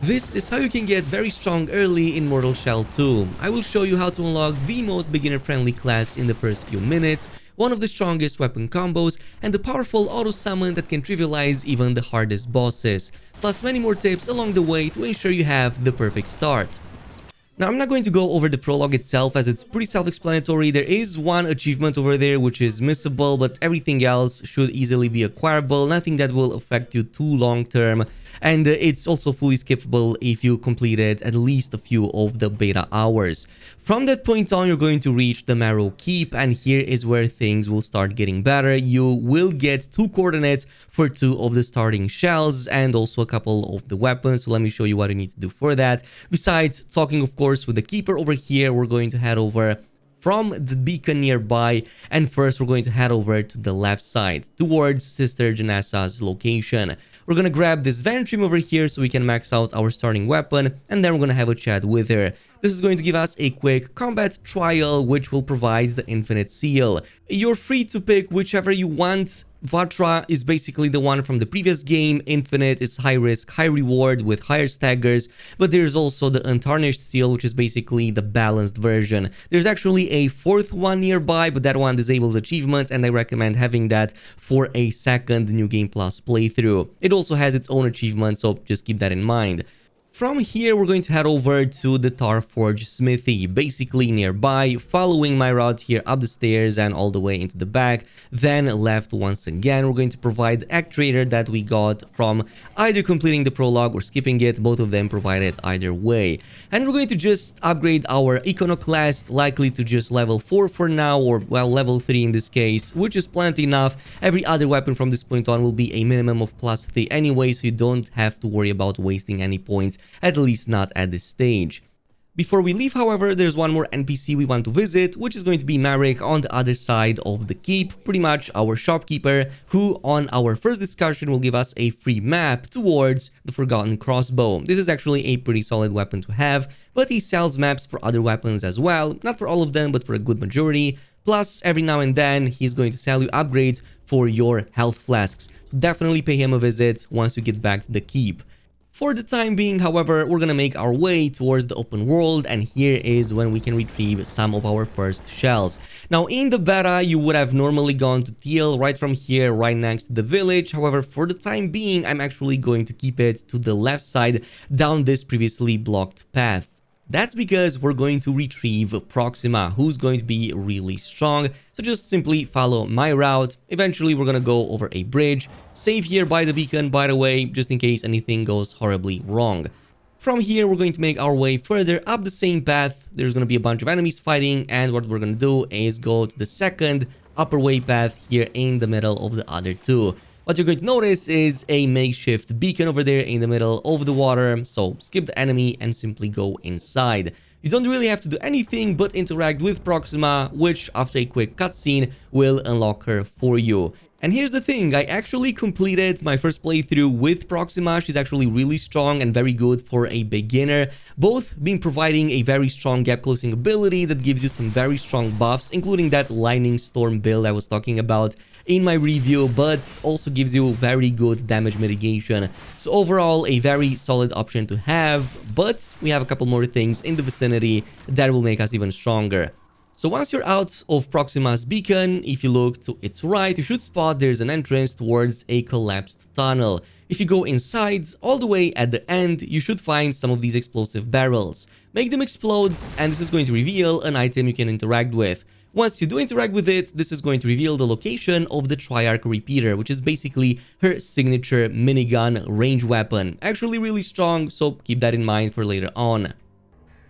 This is how you can get very strong early in Mortal Shell 2. I will show you how to unlock the most beginner-friendly class in the first few minutes, one of the strongest weapon combos, and the powerful auto-summon that can trivialize even the hardest bosses, plus many more tips along the way to ensure you have the perfect start. Now, I'm not going to go over the prologue itself as it's pretty self-explanatory. There is one achievement over there which is missable, but everything else should easily be acquirable, nothing that will affect you too long-term. And it's also fully skippable if you completed at least a few of the beta hours. From that point on, you're going to reach the Marrow Keep, and here is where things will start getting better. You will get 2 coordinates for 2 of the starting shells and also a couple of the weapons. So let me show you what you need to do for that. Besides talking, of course, with the Keeper over here, we're going to head over from the beacon nearby, and first we're going to head over to the left side towards Sister Janasa's location. We're gonna grab this Ventrim over here so we can max out our starting weapon, and then we're gonna have a chat with her. This is going to give us a quick combat trial which will provide the infinite seal. You're free to pick whichever you want. Vatra is basically the one from the previous game. Infinite is high risk, high reward with higher staggers, but there's also the untarnished seal, which is basically the balanced version. There's actually a 4th one nearby, but that one disables achievements, and I recommend having that for a second New Game Plus playthrough. It also has its own achievements, so just keep that in mind. From here, we're going to head over to the Tarforge Smithy, basically nearby, following my route here up the stairs and all the way into the back, then left once again. We're going to provide the actuator that we got from either completing the prologue or skipping it. Both of them provide it either way. And we're going to just upgrade our Iconoclast, likely to just level 4 for now, or well, level 3 in this case, which is plenty enough. Every other weapon from this point on will be a minimum of +3 anyway, so you don't have to worry about wasting any points. At least not at this stage. Before we leave, however, there's one more NPC we want to visit, which is going to be Marek on the other side of the keep, pretty much our shopkeeper, who on our first discussion will give us a free map towards the Forgotten Crossbow. This is actually a pretty solid weapon to have, but he sells maps for other weapons as well, not for all of them, but for a good majority. Plus, every now and then, he's going to sell you upgrades for your health flasks, so definitely pay him a visit once you get back to the keep. For the time being, however, we're gonna make our way towards the open world, and here is when we can retrieve some of our first shells. Now, in the beta, you would have normally gone to Tiel right from here, right next to the village. However, for the time being, I'm actually going to keep it to the left side down this previously blocked path. That's because we're going to retrieve Proxima, who's going to be really strong. So just simply follow my route. Eventually, we're gonna go over a bridge. Save here by the beacon, by the way, just in case anything goes horribly wrong. From here, we're going to make our way further up the same path. There's gonna be a bunch of enemies fighting, and what we're gonna do is go to the second upper way path here in the middle of the other two. What you're going to notice is a makeshift beacon over there in the middle of the water, so skip the enemy and simply go inside. You don't really have to do anything but interact with Proxima, which after a quick cutscene will unlock her for you. And here's the thing, I actually completed my first playthrough with Proxima. She's actually really strong and very good for a beginner, both being providing a very strong gap closing ability that gives you some very strong buffs, including that Lightning Storm build I was talking about in my review, but also gives you very good damage mitigation. So overall, a very solid option to have, but we have a couple more things in the vicinity that will make us even stronger. So once you're out of Proxima's beacon, if you look to its right, you should spot there's an entrance towards a collapsed tunnel. If you go inside, all the way at the end, you should find some of these explosive barrels. Make them explode, and this is going to reveal an item you can interact with. Once you do interact with it, this is going to reveal the location of the Triarch repeater, which is basically her signature minigun range weapon. Actually really strong, so keep that in mind for later on.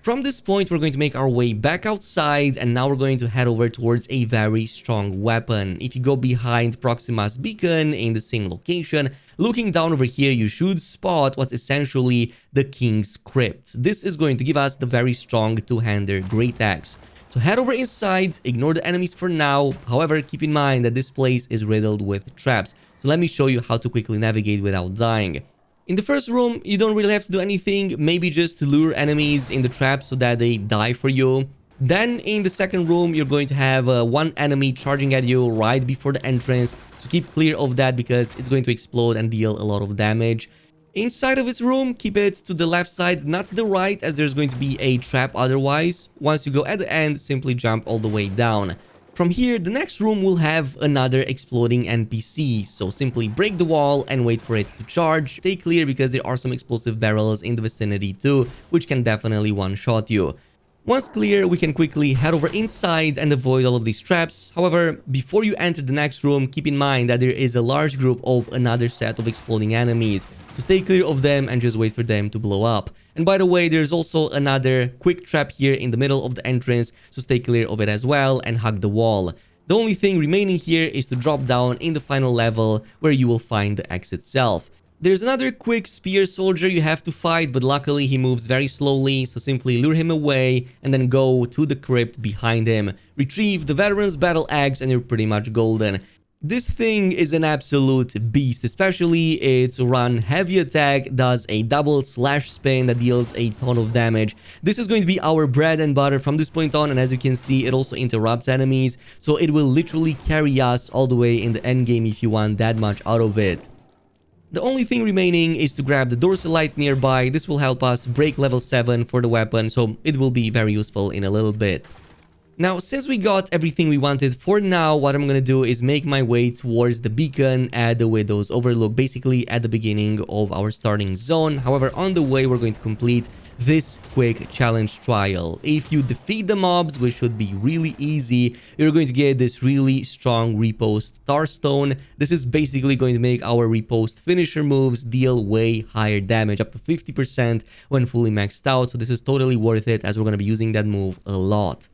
From this point, we're going to make our way back outside, and now we're going to head over towards a very strong weapon. If you go behind Proxima's beacon in the same location, looking down over here, you should spot what's essentially the King's Crypt. This is going to give us the very strong two-hander Great Axe. So head over inside, ignore the enemies for now. However, keep in mind that this place is riddled with traps. So let me show you how to quickly navigate without dying. In the first room, you don't really have to do anything, maybe just lure enemies in the trap so that they die for you. Then in the second room, you're going to have one enemy charging at you right before the entrance, so keep clear of that because it's going to explode and deal a lot of damage. Inside of its room, keep it to the left side, not the right, as there's going to be a trap otherwise. Once you go at the end, simply jump all the way down. From here, the next room will have another exploding NPC, so simply break the wall and wait for it to charge. Stay clear because there are some explosive barrels in the vicinity too, which can definitely one-shot you. Once clear, we can quickly head over inside and avoid all of these traps. However, before you enter the next room, keep in mind that there is a large group of another set of exploding enemies. So stay clear of them and just wait for them to blow up. And by the way, there's also another quick trap here in the middle of the entrance, so stay clear of it as well and hug the wall. The only thing remaining here is to drop down in the final level where you will find the exit itself. There's another quick spear soldier you have to fight, but luckily he moves very slowly, so simply lure him away and then go to the crypt behind him. Retrieve the veteran's battle axe and you're pretty much golden. This thing is an absolute beast, especially its run heavy attack does a double slash spin that deals a ton of damage. This is going to be our bread and butter from this point on, and as you can see, it also interrupts enemies, so it will literally carry us all the way in the end game if you want that much out of it. The only thing remaining is to grab the Duality nearby. This will help us break level 7 for the weapon, so it will be very useful in a little bit. Now, since we got everything we wanted for now, what I'm gonna do is make my way towards the beacon at the Widow's Overlook, basically at the beginning of our starting zone. However, on the way, we're going to complete this quick challenge trial. If you defeat the mobs, which should be really easy, you're going to get this really strong repost Tarstone. This is basically going to make our repost finisher moves deal way higher damage, up to 50% when fully maxed out. So this is totally worth it, as we're going to be using that move a lot.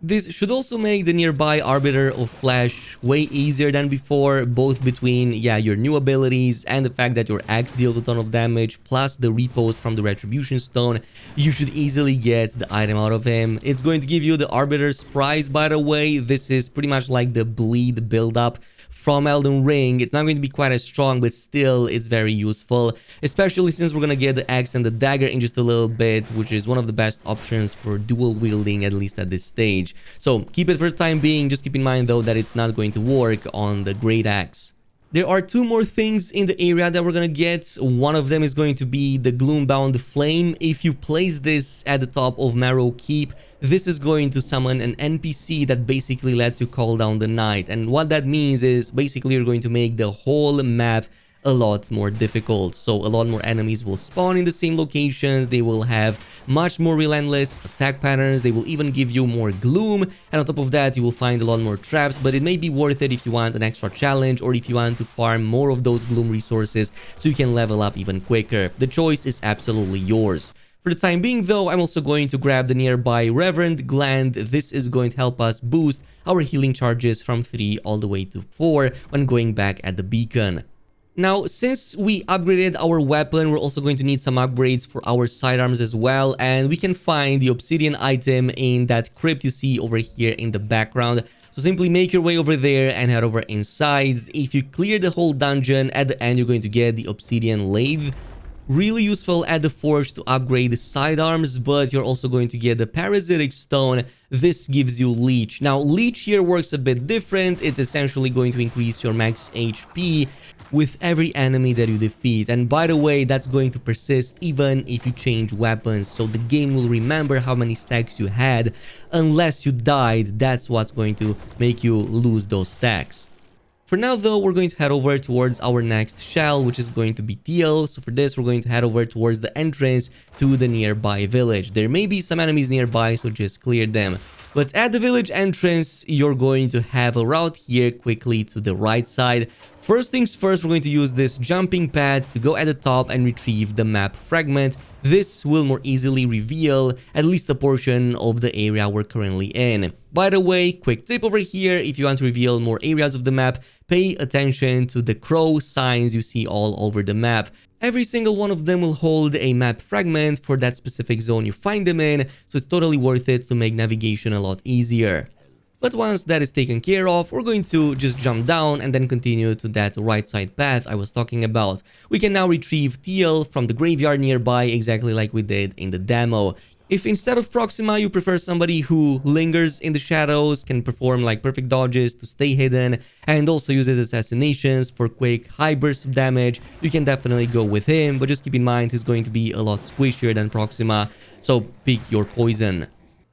This should also make the nearby Arbiter of Flesh way easier than before, both between, your new abilities and the fact that your axe deals a ton of damage, plus the repost from the Retribution Stone. You should easily get the item out of him. It's going to give you the Arbiter's Prize, by the way. This is pretty much like the bleed build-up from Elden Ring. It's not going to be quite as strong, but still it's very useful, especially since we're gonna get the axe and the dagger in just a little bit, which is one of the best options for dual wielding, at least at this stage. So keep it for the time being. Just keep in mind though that it's not going to work on the great axe. There are two more things in the area that we're gonna get. One of them is going to be the Gloombound Flame. If you place this at the top of Marrow Keep, this is going to summon an NPC that basically lets you call down the night. And what that means is basically you're going to make the whole map a lot more difficult. So a lot more enemies will spawn in the same locations. They will have much more relentless attack patterns. They will even give you more gloom, and on top of that you will find a lot more traps. But it may be worth it if you want an extra challenge, or if you want to farm more of those gloom resources so you can level up even quicker. The choice is absolutely yours. For the time being though, I'm also going to grab the nearby Reverend Gland. This is going to help us boost our healing charges from 3 all the way to 4 when going back at the beacon. Now, since we upgraded our weapon, we're also going to need some upgrades for our sidearms as well, and we can find the Obsidian item in that crypt you see over here in the background. So simply make your way over there and head over inside. If you clear the whole dungeon, at the end you're going to get the Obsidian Lathe. Really useful at the forge to upgrade the sidearms, but you're also going to get the Parasitic Stone. This gives you Leech. Now, Leech here works a bit different. It's essentially going to increase your max HP with every enemy that you defeat. And by the way, that's going to persist even if you change weapons. So the game will remember how many stacks you had. Unless you died, that's what's going to make you lose those stacks. For now though, we're going to head over towards our next shell, which is going to be Tiel. So for this, we're going to head over towards the entrance to the nearby village. There may be some enemies nearby, so just clear them. But at the village entrance, you're going to have a route here quickly to the right side. First things first, we're going to use this jumping pad to go at the top and retrieve the map fragment. This will more easily reveal at least a portion of the area we're currently in. By the way, quick tip over here, if you want to reveal more areas of the map, pay attention to the crow signs you see all over the map. Every single one of them will hold a map fragment for that specific zone you find them in, so it's totally worth it to make navigation a lot easier. But once that is taken care of, we're going to just jump down and then continue to that right side path I was talking about. We can now retrieve Tiel from the graveyard nearby, exactly like we did in the demo. If instead of Proxima you prefer somebody who lingers in the shadows, can perform like perfect dodges to stay hidden, and also uses assassinations for quick high bursts of damage, you can definitely go with him, but just keep in mind he's going to be a lot squishier than Proxima, so pick your poison.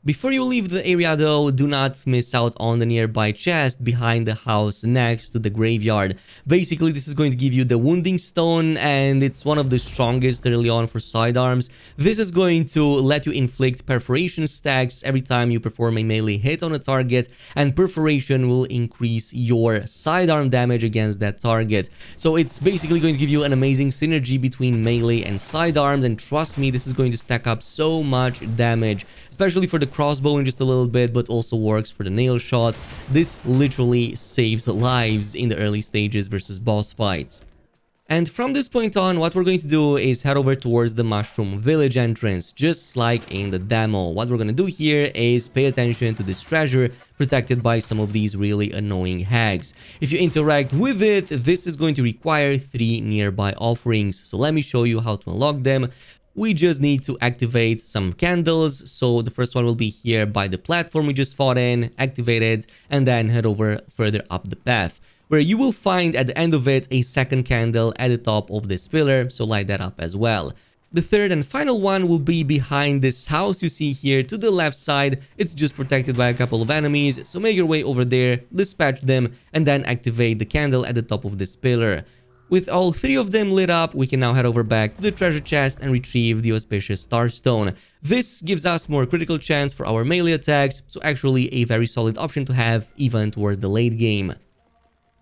Before you leave the area though, do not miss out on the nearby chest behind the house next to the graveyard. Basically, this is going to give you the Wounding Stone, and it's one of the strongest early on for sidearms. This is going to let you inflict perforation stacks every time you perform a melee hit on a target, and perforation will increase your sidearm damage against that target. So it's basically going to give you an amazing synergy between melee and sidearms, and trust me, this is going to stack up so much damage, especially for the crossbow in just a little bit, but also works for the nail shot. This literally saves lives in the early stages versus boss fights. And from this point on, what we're going to do is head over towards the Mushroom Village entrance, just like in the demo. What we're going to do here is pay attention to this treasure protected by some of these really annoying hags. If you interact with it, this is going to require 3 nearby offerings. So let me show you how to unlock them. We just need to activate some candles. So the first one will be here by the platform we just fought in, activate it, and then head over further up the path, where you will find at the end of it a second candle at the top of this pillar, so light that up as well. The third and final one will be behind this house you see here to the left side. It's just protected by a couple of enemies, so make your way over there, dispatch them, and then activate the candle at the top of this pillar. With all 3 of them lit up, we can now head over back to the treasure chest and retrieve the Auspicious Tarstone. This gives us more critical chance for our melee attacks, so actually a very solid option to have even towards the late game.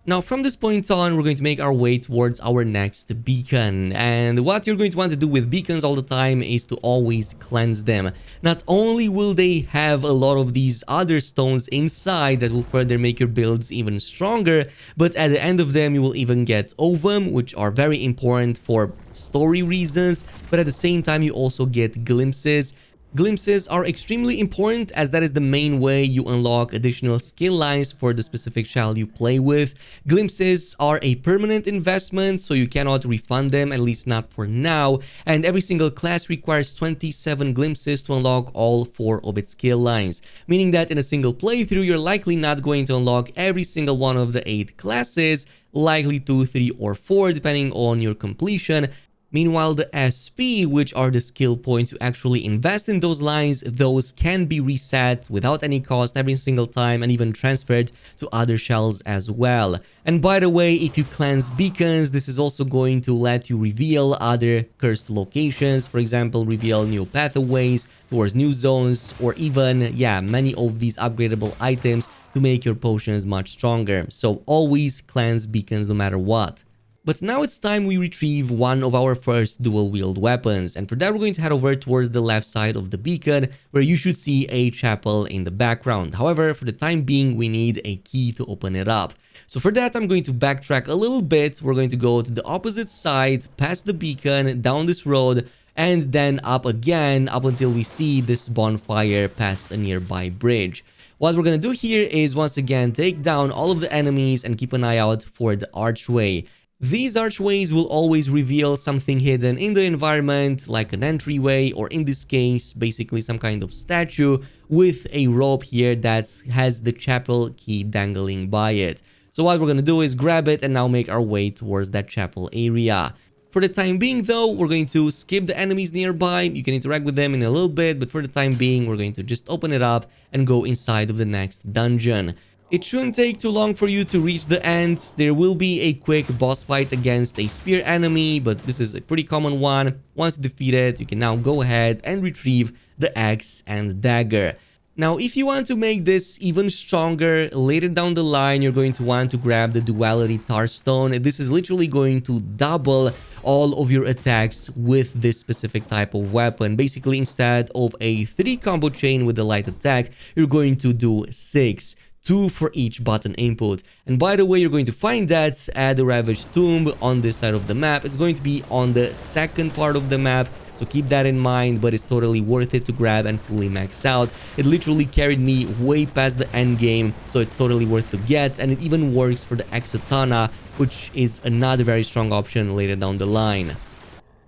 Now from this point on, we're going to make our way towards our next beacon, and what you're going to want to do with beacons all the time is to always cleanse them. Not only will they have a lot of these other stones inside that will further make your builds even stronger, but at the end of them you will even get ovum, which are very important for story reasons, but at the same time you also get glimpses. Glimpses are extremely important as that is the main way you unlock additional skill lines for the specific shell you play with. Glimpses are a permanent investment, so you cannot refund them, at least not for now, and every single class requires 27 glimpses to unlock all 4 of its skill lines, meaning that in a single playthrough you're likely not going to unlock every single one of the 8 classes, likely 2, 3 or 4 depending on your completion. Meanwhile, the SP, which are the skill points you actually invest in those lines, those can be reset without any cost every single time and even transferred to other shells as well. And by the way, if you cleanse beacons, this is also going to let you reveal other cursed locations, for example, reveal new pathways towards new zones, or even, many of these upgradable items to make your potions much stronger. So always cleanse beacons no matter what. But now it's time we retrieve one of our first dual-wield weapons, and for that we're going to head over towards the left side of the beacon, where you should see a chapel in the background. However, for the time being, we need a key to open it up. So for that, I'm going to backtrack a little bit. We're going to go to the opposite side, past the beacon, down this road, and then up again, up until we see this bonfire past a nearby bridge. What we're going to do here is once again take down all of the enemies and keep an eye out for the archway. These archways will always reveal something hidden in the environment, like an entryway, or in this case, basically some kind of statue with a rope here that has the chapel key dangling by it. So what we're gonna do is grab it and now make our way towards that chapel area. For the time being though, we're going to skip the enemies nearby. You can interact with them in a little bit, but for the time being, we're going to just open it up and go inside of the next dungeon. It shouldn't take too long for you to reach the end. There will be a quick boss fight against a spear enemy, but this is a pretty common one. Once defeated, you can now go ahead and retrieve the axe and dagger. Now, if you want to make this even stronger, later down the line, you're going to want to grab the Duality Tarstone. This is literally going to double all of your attacks with this specific type of weapon. Basically, instead of a 3 combo chain with the light attack, you're going to do 6. 2 for each button input. And by the way, you're going to find that at the Ravaged Tomb on this side of the map. It's going to be on the second part of the map, so keep that in mind, but it's totally worth it to grab and fully max out. It literally carried me way past the end game, so it's totally worth to get, and it even works for the Exatana, which is another very strong option later down the line.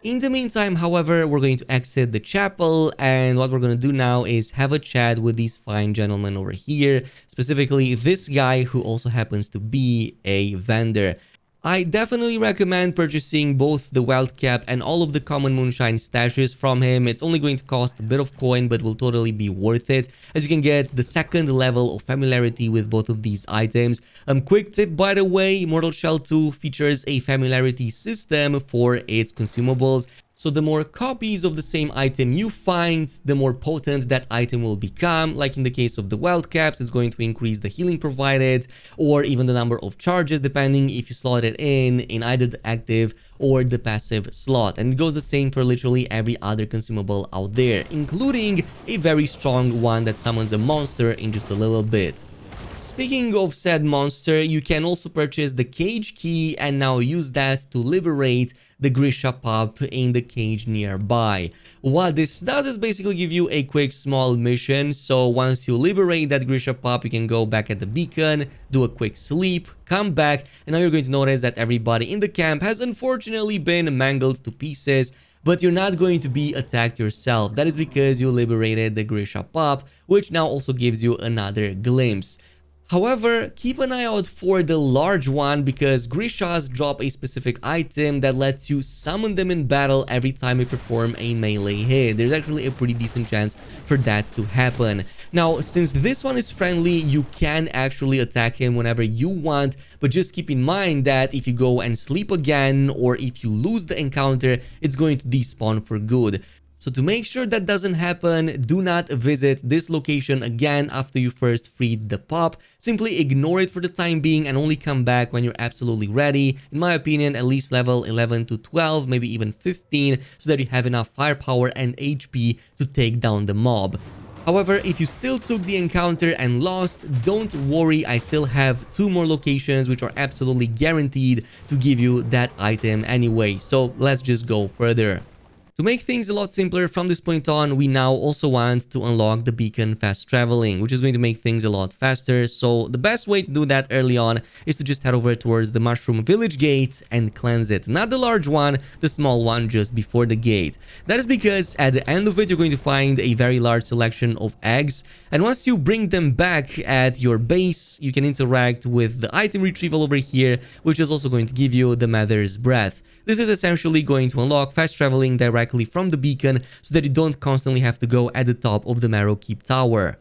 In the meantime, however, we're going to exit the chapel, and what we're going to do now is have a chat with these fine gentlemen over here, specifically this guy who also happens to be a vendor. I definitely recommend purchasing both the Wild Cap and all of the common moonshine stashes from him. It's only going to cost a bit of coin, but will totally be worth it, as you can get the second level of familiarity with both of these items. Quick tip, by the way, Mortal Shell 2 features a familiarity system for its consumables. So the more copies of the same item you find, the more potent that item will become. Like in the case of the Wild Caps, it's going to increase the healing provided, or even the number of charges, depending if you slot it in either the active or the passive slot. And it goes the same for literally every other consumable out there, including a very strong one that summons a monster in just a little bit. Speaking of said monster, you can also purchase the cage key and now use that to liberate the Grisha pup in the cage nearby. What this does is basically give you a quick small mission. So once you liberate that Grisha pup, you can go back at the beacon, do a quick sleep, come back, and now you're going to notice that everybody in the camp has unfortunately been mangled to pieces. But you're not going to be attacked yourself. That is because you liberated the Grisha pup, which now also gives you another glimpse. However, keep an eye out for the large one, because Grishas drop a specific item that lets you summon them in battle every time you perform a melee hit. There's actually a pretty decent chance for that to happen. Now, since this one is friendly, you can actually attack him whenever you want, but just keep in mind that if you go and sleep again, or if you lose the encounter, it's going to despawn for good. So to make sure that doesn't happen, do not visit this location again after you first freed the pup. Simply ignore it for the time being and only come back when you're absolutely ready. In my opinion, at least level 11 to 12, maybe even 15, so that you have enough firepower and HP to take down the mob. However, if you still took the encounter and lost, don't worry, I still have 2 more locations which are absolutely guaranteed to give you that item anyway. So let's just go further. To make things a lot simpler from this point on, we now also want to unlock the beacon fast traveling, which is going to make things a lot faster. So the best way to do that early on is to just head over towards the mushroom village gate and cleanse it. Not the large one, the small one just before the gate. That is because at the end of it, you're going to find a very large selection of eggs. And once you bring them back at your base, you can interact with the item retrieval over here, which is also going to give you the Mether's breath. This is essentially going to unlock fast traveling directly from the beacon, so that you don't constantly have to go at the top of the Marrow Keep Tower.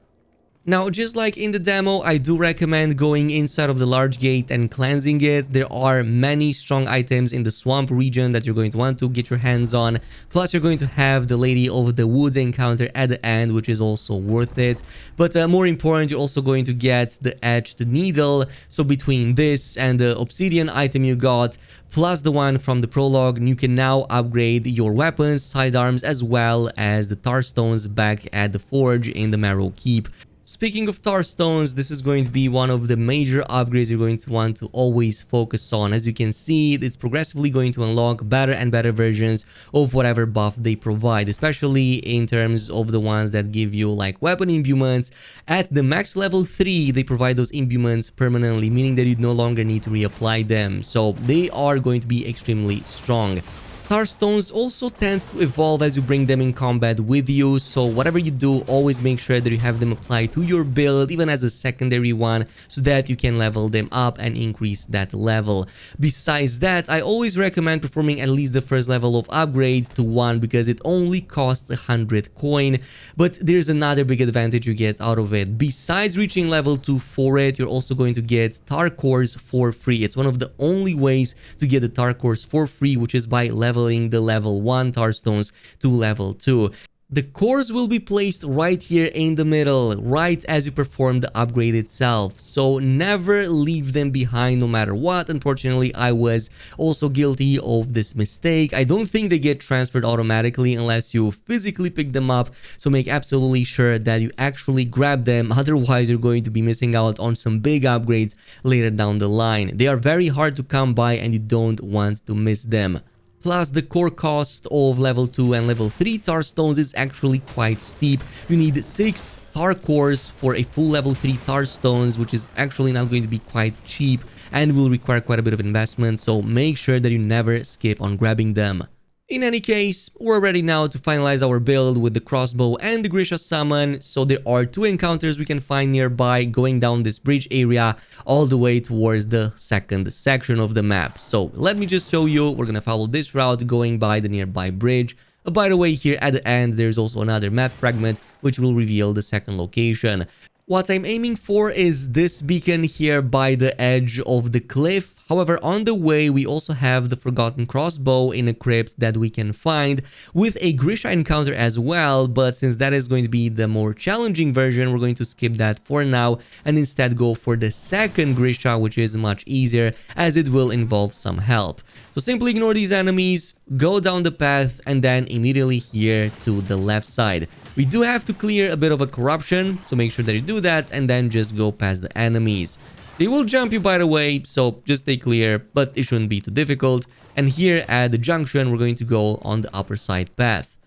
Now, just like in the demo, I do recommend going inside of the large gate and cleansing it. There are many strong items in the swamp region that you're going to want to get your hands on. Plus, you're going to have the Lady of the Woods encounter at the end, which is also worth it. But more important, you're also going to get the Etched Needle. So between this and the Obsidian item you got, plus the one from the prologue, you can now upgrade your weapons, sidearms, as well as the Tarstones back at the forge in the Marrow Keep. Speaking of Tarstones, this is going to be one of the major upgrades you're going to want to always focus on. As you can see, it's progressively going to unlock better and better versions of whatever buff they provide, especially in terms of the ones that give you like weapon imbuements. At the max level 3, they provide those imbuements permanently, meaning that you no longer need to reapply them. So they are going to be extremely strong. Tarstones also tend to evolve as you bring them in combat with you, so whatever you do, always make sure that you have them applied to your build, even as a secondary one, so that you can level them up and increase that level. Besides that, I always recommend performing at least the first level of upgrade to 1, because it only costs 100 coin, but there's another big advantage you get out of it. Besides reaching level 2 for it, you're also going to get tar cores for free. It's one of the only ways to get the tar cores for free, which is by leveling the level 1 Tarstones to level 2. The cores will be placed right here in the middle, right as you perform the upgrade itself. So never leave them behind no matter what. Unfortunately, I was also guilty of this mistake. I don't think they get transferred automatically unless you physically pick them up. So make absolutely sure that you actually grab them. Otherwise, you're going to be missing out on some big upgrades later down the line. They are very hard to come by and you don't want to miss them. Plus, the core cost of level 2 and level 3 Tarstones is actually quite steep. You need 6 tar cores for a full level 3 Tarstones, which is actually not going to be quite cheap and will require quite a bit of investment, so make sure that you never skip on grabbing them. In any case, we're ready now to finalize our build with the crossbow and the Grisha summon, so there are 2 encounters we can find nearby going down this bridge area all the way towards the second section of the map. So let me just show you, we're gonna follow this route going by the nearby bridge. By the way, here at the end there's also another map fragment which will reveal the second location. What I'm aiming for is this beacon here by the edge of the cliff. However, on the way, we also have the forgotten crossbow in a crypt that we can find with a Grisha encounter as well. But since that is going to be the more challenging version, we're going to skip that for now and instead go for the second Grisha, which is much easier as it will involve some help. So simply ignore these enemies, go down the path, and then immediately here to the left side. We do have to clear a bit of a corruption, so make sure that you do that and then just go past the enemies. They will jump you, by the way, so just stay clear, but it shouldn't be too difficult. And here at the junction, we're going to go on the upper side path.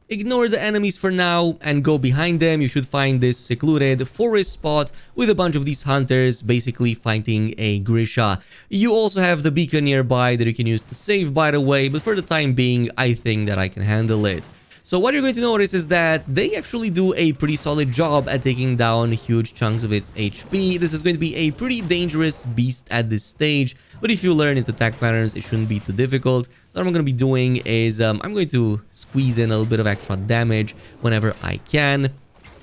Ignore the enemies for now and go behind them. You should find this secluded forest spot with a bunch of these hunters basically fighting a Grisha. You also have the beacon nearby that you can use to save, by the way, but for the time being, I think that I can handle it. So what you're going to notice is that they actually do a pretty solid job at taking down huge chunks of its HP. This is going to be a pretty dangerous beast at this stage, but if you learn its attack patterns, it shouldn't be too difficult. So what I'm going to be doing is I'm going to squeeze in a little bit of extra damage whenever I can.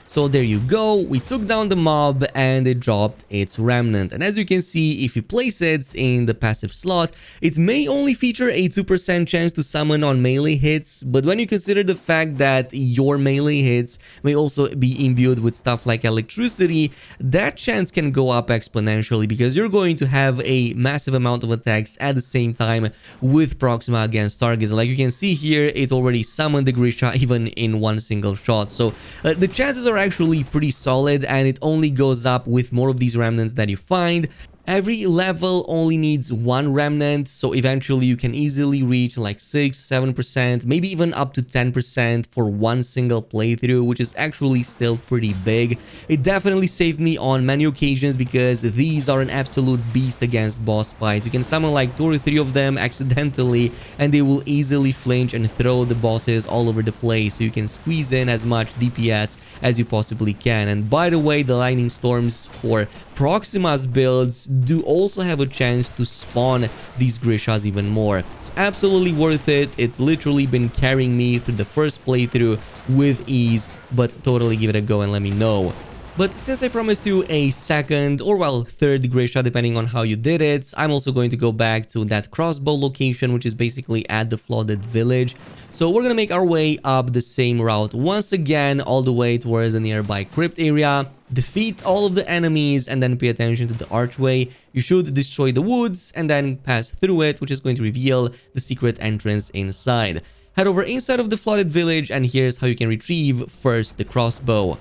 So there you go, we took down the mob and it dropped its Remnant. And as you can see, if you place it in the passive slot, it may only feature a 2% chance to summon on melee hits, but when you consider the fact that your melee hits may also be imbued with stuff like electricity, that chance can go up exponentially because you're going to have a massive amount of attacks at the same time with Proxima against targets. Like you can see here, it already summoned the Grisha even in one single shot. So the chances are actually pretty solid, and it only goes up with more of these remnants that you find. Every level only needs 1 remnant, so eventually you can easily reach like 6-7%, maybe even up to 10% for one single playthrough, which is actually still pretty big. It definitely saved me on many occasions because these are an absolute beast against boss fights. You can summon like 2 or 3 of them accidentally and they will easily flinch and throw the bosses all over the place, so you can squeeze in as much DPS as you possibly can. And by the way, the lightning storms for Proxima's builds do also have a chance to spawn these Grishas even more. It's absolutely worth it. It's literally been carrying me through the first playthrough with ease, but totally give it a go and let me know. But since I promised you a second or well third Grisha depending on how you did it, I'm also going to go back to that crossbow location, which is basically at the flooded village. So we're gonna make our way up the same route once again all the way towards the nearby crypt area, defeat all of the enemies and then pay attention to the archway. You should destroy the woods and then pass through it, which is going to reveal the secret entrance inside. Head over inside of the flooded village and here's how you can retrieve first the crossbow.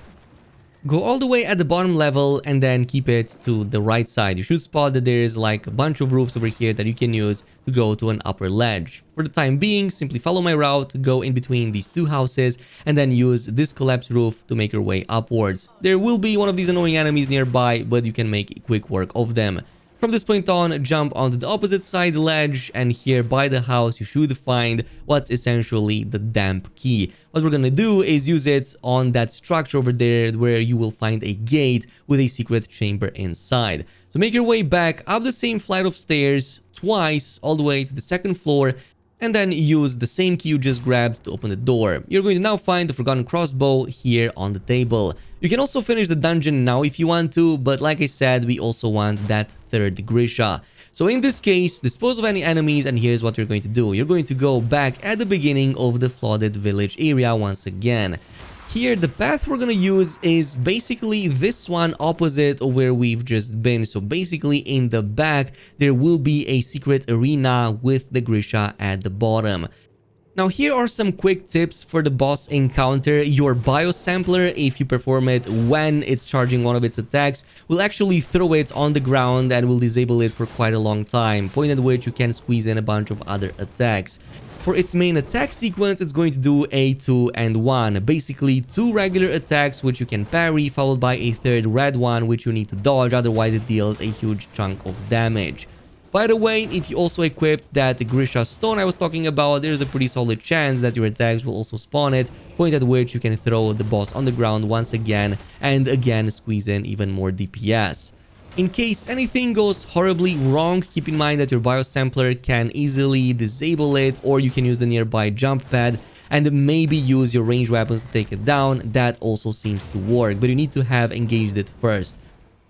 Go all the way at the bottom level and then keep it to the right side. You should spot that there is like a bunch of roofs over here that you can use to go to an upper ledge. For the time being, simply follow my route, go in between these 2 houses and then use this collapsed roof to make your way upwards. There will be one of these annoying enemies nearby, but you can make quick work of them. From this point on, jump onto the opposite side ledge, and here by the house you should find what's essentially the damp key. What we're gonna do is use it on that structure over there where you will find a gate with a secret chamber inside. So make your way back up the same flight of stairs twice all the way to the 2nd floor, and then use the same key you just grabbed to open the door. You're going to now find the forgotten crossbow here on the table. You can also finish the dungeon now if you want to, but like I said, we also want that 3rd Grisha. So in this case, dispose of any enemies, and here's what you're going to do. You're going to go back at the beginning of the flooded village area once again. Here, the path we're gonna use is basically this one opposite of where we've just been. So basically in the back, there will be a secret arena with the Grisha at the bottom. Now here are some quick tips for the boss encounter. Your biosampler, if you perform it when it's charging one of its attacks, will actually throw it on the ground and will disable it for quite a long time, point at which you can squeeze in a bunch of other attacks. For its main attack sequence, it's going to do a 2 and 1. Basically, 2 regular attacks which you can parry, followed by a 3rd red one which you need to dodge, otherwise it deals a huge chunk of damage. By the way, if you also equipped that Grisha Stone I was talking about, there's a pretty solid chance that your attacks will also spawn it, point at which you can throw the boss on the ground once again and again squeeze in even more DPS. In case anything goes horribly wrong, keep in mind that your biosampler can easily disable it, or you can use the nearby jump pad and maybe use your ranged weapons to take it down. That also seems to work, but you need to have engaged it first.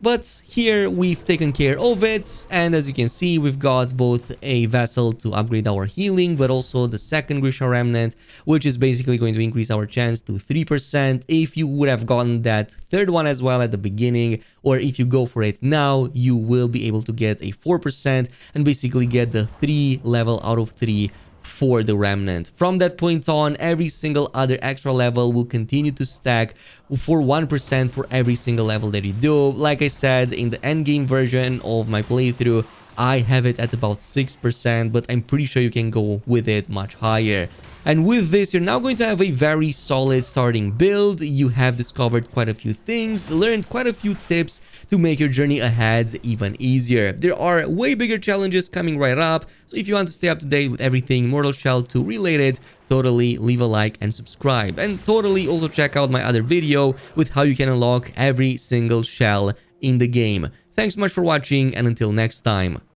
But here we've taken care of it, and as you can see, we've got both a vessel to upgrade our healing, but also the second Grisha Remnant, which is basically going to increase our chance to 3%. If you would have gotten that third one as well at the beginning, or if you go for it now, you will be able to get a 4% and basically get the 3 level out of 3 for the Remnant. From that point on, every single other extra level will continue to stack for 1% for every single level that you do. Like I said, in the endgame version of my playthrough, I have it at about 6%, but I'm pretty sure you can go with it much higher. And with this, you're now going to have a very solid starting build. You have discovered quite a few things, learned quite a few tips to make your journey ahead even easier. There are way bigger challenges coming right up, so if you want to stay up to date with everything Mortal Shell 2 related, totally leave a like and subscribe. And totally also check out my other video with how you can unlock every single shell in the game. Thanks so much for watching, and until next time.